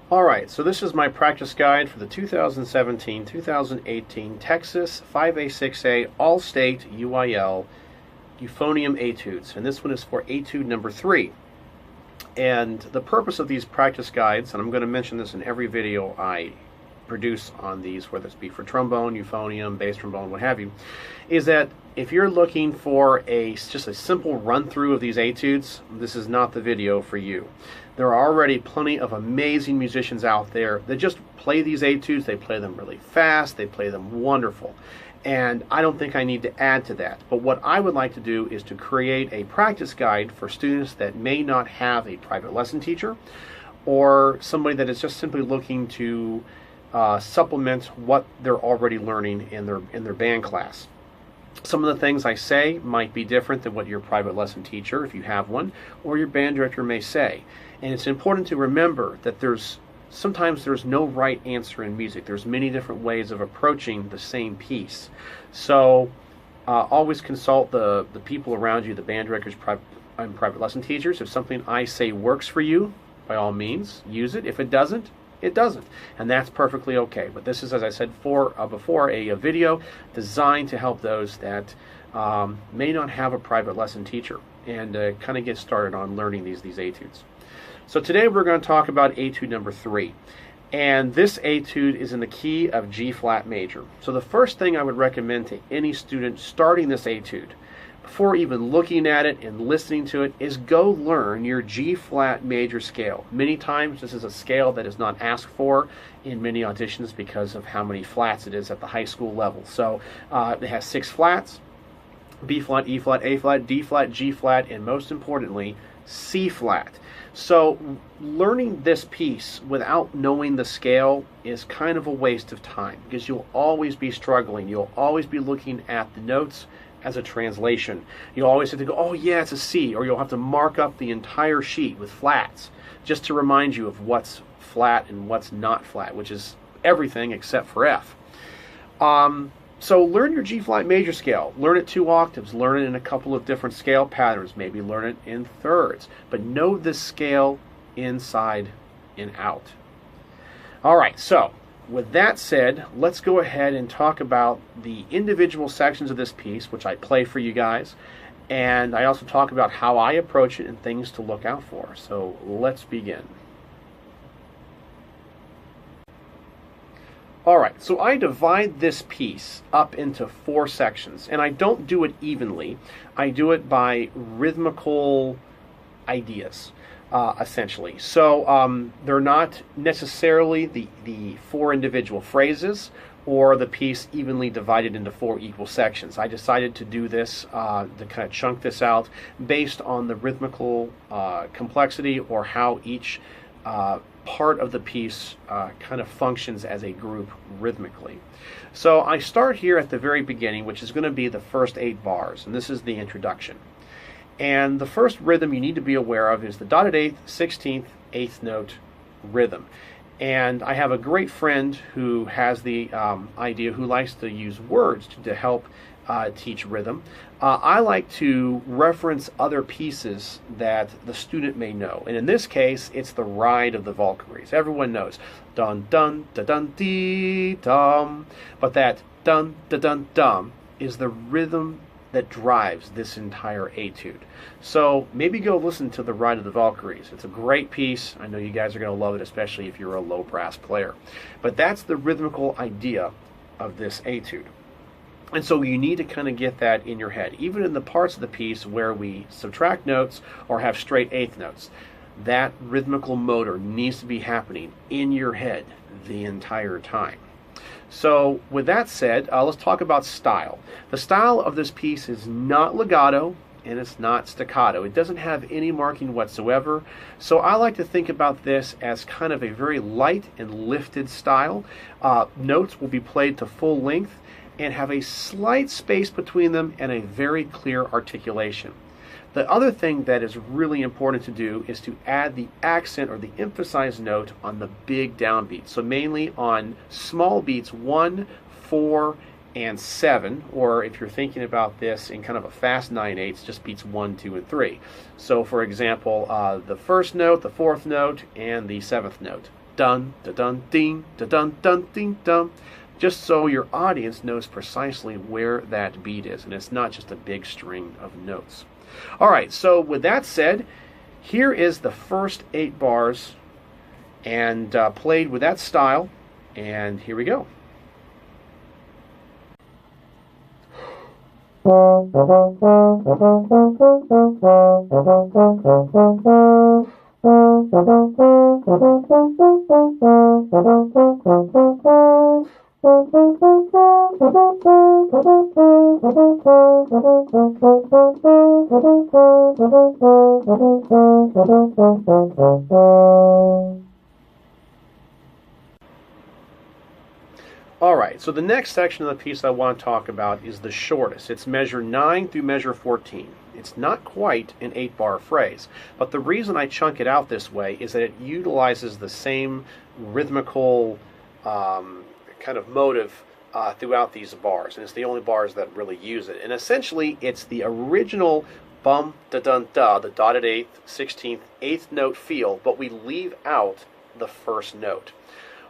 Alright, so this is my practice guide for the 2017-2018 Texas 5A-6A All-State UIL Euphonium Etudes, and this one is for Etude number 3. And the purpose of these practice guides, and I'm going to mention this in every video I produce on these, whether it be for trombone, euphonium, bass trombone, what have you, is that if you're looking for just a simple run-through of these etudes, this is not the video for you. There are already plenty of amazing musicians out there that just play these etudes. They play them really fast. They play them wonderful. And I don't think I need to add to that. But what I would like to do is to create a practice guide for students that may not have a private lesson teacher, or somebody that is just simply looking to supplement what they're already learning in their band class. Some of the things I say might be different than what your private lesson teacher, if you have one, or your band director may say. And it's important to remember that sometimes there's no right answer in music. There's many different ways of approaching the same piece. So always consult the people around you, the band directors and private lesson teachers. If something I say works for you, by all means, use it. If it doesn't, it doesn't. And that's perfectly okay. But this is, as I said before, a video designed to help those that may not have a private lesson teacher and kind of get started on learning these etudes. So today we're going to talk about etude number 3. And this etude is in the key of G flat major. So the first thing I would recommend to any student starting this etude, before even looking at it and listening to it, is go learn your G flat major scale. Many times this is a scale that is not asked for in many auditions because of how many flats it is at the high school level. So it has 6 flats: B flat, E flat, A flat, D flat, G flat, and most importantly, C flat. So learning this piece without knowing the scale is kind of a waste of time, because you'll always be struggling. You'll always be looking at the notes as a translation. You'll always have to go, oh yeah, it's a C, or you'll have to mark up the entire sheet with flats just to remind you of what's flat and what's not flat, which is everything except for F. So learn your G flat major scale. Learn it 2 octaves. Learn it in a couple of different scale patterns. Maybe learn it in thirds. But know this scale inside and out. All right, so with that said, let's go ahead and talk about the individual sections of this piece, which I play for you guys. And I also talk about how I approach it and things to look out for. So let's begin. Alright, so I divide this piece up into 4 sections, and I don't do it evenly. I do it by rhythmical ideas, essentially. So they're not necessarily the 4 individual phrases or the piece evenly divided into 4 equal sections. I decided to do this, to kind of chunk this out based on the rhythmical complexity, or how each part of the piece kind of functions as a group rhythmically. So I start here at the very beginning, which is going to be the first 8 bars, and this is the introduction. And the first rhythm you need to be aware of is the dotted 8th, 16th, 8th note rhythm. And I have a great friend who has the idea, who likes to use words to help teach rhythm. I like to reference other pieces that the student may know, and in this case it's the Ride of the Valkyries. Everyone knows dun dun da dun dee dum, but that dun da dun dum is the rhythm that drives this entire etude. So maybe go listen to the Ride of the Valkyries. It's a great piece. I know you guys are going to love it, especially if you're a low brass player. But that's the rhythmical idea of this etude. And so you need to kind of get that in your head, even in the parts of the piece where we subtract notes or have straight 8th notes. That rhythmical motor needs to be happening in your head the entire time. So with that said, let's talk about style. The style of this piece is not legato and it's not staccato. It doesn't have any marking whatsoever. So I like to think about this as kind of a very light and lifted style. Notes will be played to full length and have a slight space between them and a very clear articulation. The other thing that is really important to do is to add the accent or the emphasized note on the big downbeat. So mainly on small beats 1, 4, and 7, or if you're thinking about this in kind of a fast 9/8, just beats 1, 2, and 3. So for example, the first note, the fourth note, and the 7th note. dun, da dun, ding, da dun, dun, ding, dun, just so your audience knows precisely where that beat is, and it's not just a big string of notes. All right, so with that said, here is the first 8 bars, and played with that style, and here we go. Alright, so the next section of the piece I want to talk about is the shortest. It's measure 9 through measure 14. It's not quite an 8-bar phrase, but the reason I chunk it out this way is that it utilizes the same rhythmical kind of motive throughout these bars, and it's the only bars that really use it. And essentially, it's the original bum, da dun da, the dotted 8th, 16th, 8th note feel, but we leave out the first note.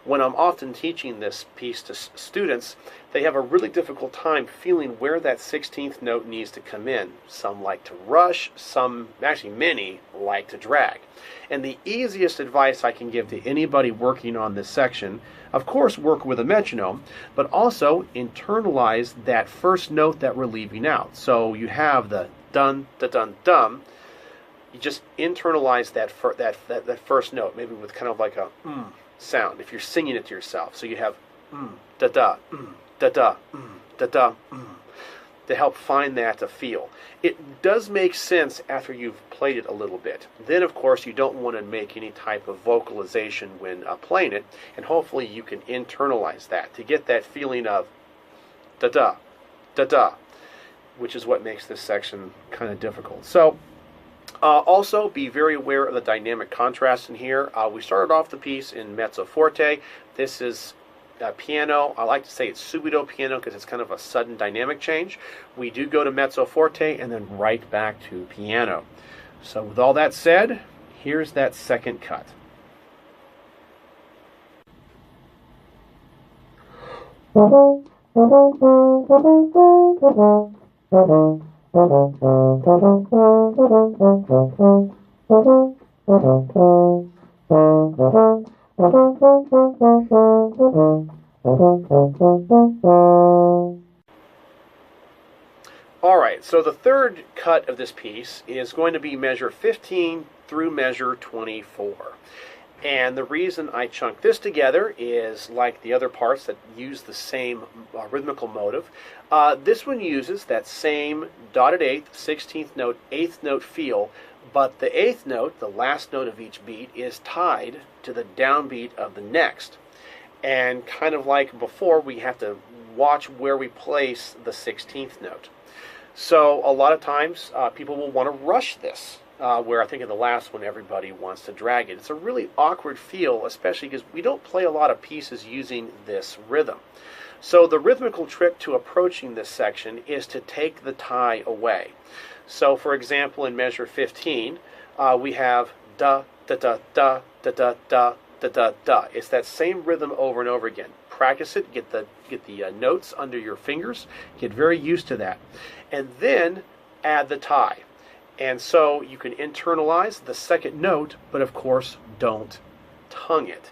When I'm often teaching this piece to students, they have a really difficult time feeling where that 16th note needs to come in. Some like to rush, some, actually many, like to drag. And the easiest advice I can give to anybody working on this section, of course work with a metronome, but also internalize that first note that we're leaving out. So you have the dun, da dun, dum. You just internalize that first note, maybe with kind of like a sound, if you're singing it to yourself. So you have da da, da da, da da, to help find that to feel. It does make sense after you've played it a little bit. Then, of course, you don't want to make any type of vocalization when playing it, and hopefully you can internalize that to get that feeling of da da, da da, which is what makes this section kind of difficult. So also, be very aware of the dynamic contrast in here. We started off the piece in mezzo forte. This is piano. I like to say it's subito piano because it's kind of a sudden dynamic change. We do go to mezzo forte and then right back to piano. So with all that said, here's that second cut. Alright, so the third cut of this piece is going to be measure 15 through measure 24. And the reason I chunk this together is, like the other parts that use the same rhythmical motive, this one uses that same dotted 8th, 16th note, 8th note feel, but the 8th note, the last note of each beat, is tied to the downbeat of the next. And kind of like before, we have to watch where we place the 16th note. So a lot of times people will want to rush this. Where I think in the last one everybody wants to drag it. It's a really awkward feel, especially because we don't play a lot of pieces using this rhythm. So the rhythmical trick to approaching this section is to take the tie away. So for example, in measure 15, we have da, da, da, da, da, da, da, da, da, da. It's that same rhythm over and over again. Practice it, get the notes under your fingers, get very used to that. And then add the tie. And so you can internalize the second note, but of course don't tongue it.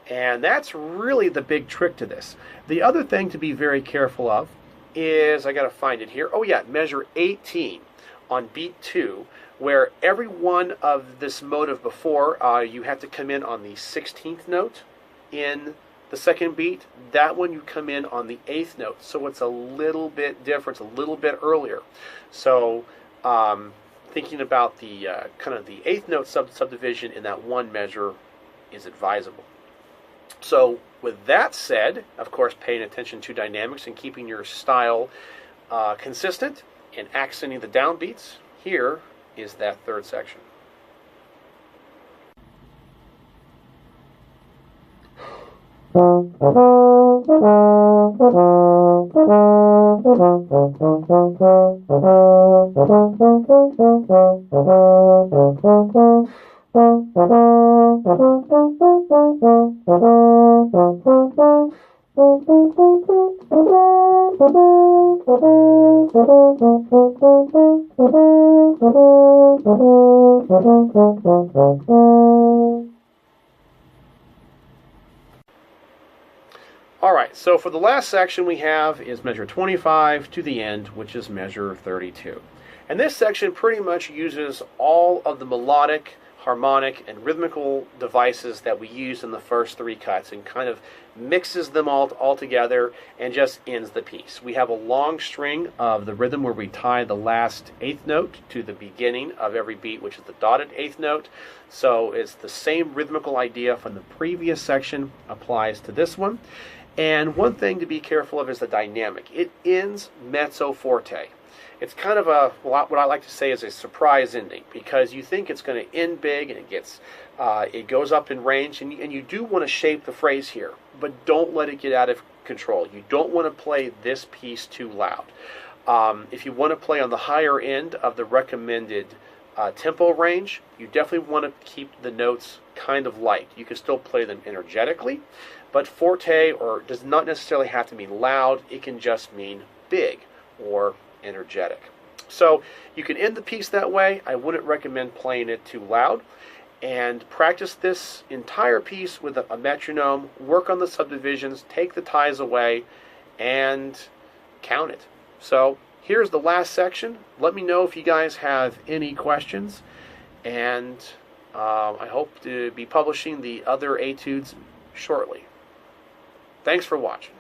And that's really the big trick to this. The other thing to be very careful of is, I got to find it here. Oh yeah, measure 18 on beat 2, where every one of this motive before, you have to come in on the 16th note in the second beat. That one you come in on the 8th note. So it's a little bit different, a little bit earlier. So thinking about the kind of the 8th note subdivision in that one measure is advisable. So with that said, of course, paying attention to dynamics and keeping your style consistent and accenting the downbeats, here is that third section. All right, so for the last section we have is measure 25 to the end, which is measure 32. And this section pretty much uses all of the melodic, harmonic, and rhythmical devices that we used in the first three cuts and kind of mixes them all together and just ends the piece. We have a long string of the rhythm where we tie the last eighth note to the beginning of every beat, which is the dotted eighth note. So it's the same rhythmical idea from the previous section applies to this one. And one thing to be careful of is the dynamic. It ends mezzo forte. It's kind of what I like to say is a surprise ending, because you think it's going to end big and it goes up in range, and you do want to shape the phrase here, but don't let it get out of control. You don't want to play this piece too loud. If you want to play on the higher end of the recommended tempo range, you definitely want to keep the notes kind of light. You can still play them energetically, but forte does not necessarily have to mean loud. It can just mean big or energetic. So you can end the piece that way. I wouldn't recommend playing it too loud. And practice this entire piece with a metronome. Work on the subdivisions, take the ties away, and count it. So here's the last section. Let me know if you guys have any questions. And I hope to be publishing the other etudes shortly. Thanks for watching.